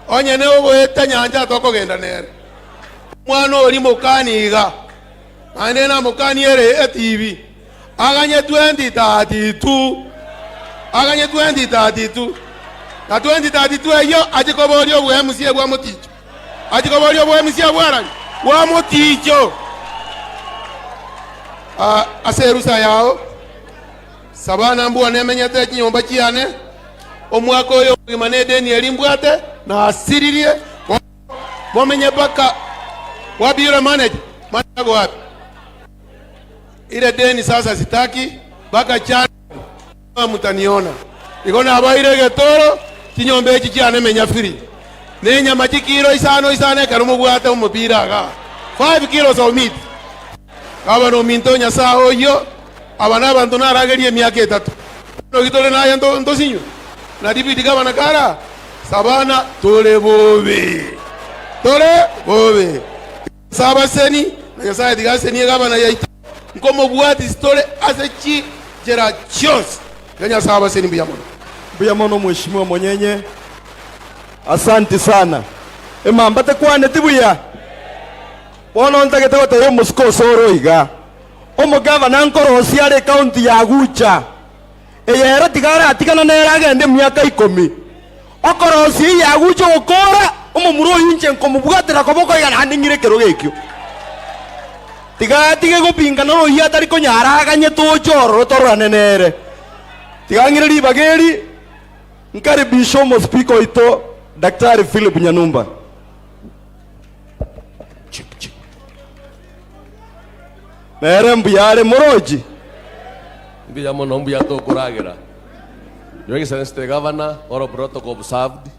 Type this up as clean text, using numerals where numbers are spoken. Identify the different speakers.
Speaker 1: onye ne ogoeta nyanja tokogenda nere mwana oli mukaniga ane na mukaniere TV aganye 2032 na 2032 eyo ajikobolyo bwemusie bwa muticho ajikobolyo bwemusie bwarani wa muticho aserusa yao sabana mbu anemenyete kinyomba kiane omwako oyo imane deni elimbwate na asiririe momenye baka wabira manager wapi ile deni sasa sitaki baka chana mutaniona ikona abaire getoro kinyombe iki kiane menya free nenya machikiro isano karumu bwate umupira aga 5 kilos of meat kaba no mintonya sao yo abana bantu naragerie miaka 3 no gitole na yanto ntosinyo na dibidi kaba na kara sabana tole bobe saba seni na sasa digaseni kaba na yaita nkomo bwati stole asechi jera chos kenya saba seni buyamono mheshimiwa Monyenye, asante sana emambate kwane tibuya bono ntagete gotayo musko soro iga omugavana nkorosi ari county ya Gucha eyera tigara atigana nera agende myaka 10 okorosi ya Gucha okora omumuro yinche nkomubwatira koboko ya handingire kero gekyo tigatige gopinga no hiya tari konyara aganye tochoro torane nere tigangire libageri nkaribisho mo speaker ito Daktari Philip Nyanumba. Nere mbuyare moroji
Speaker 2: mbiyamo no mbuyato kuragira. Your Excellency the Governor, all protocol observed.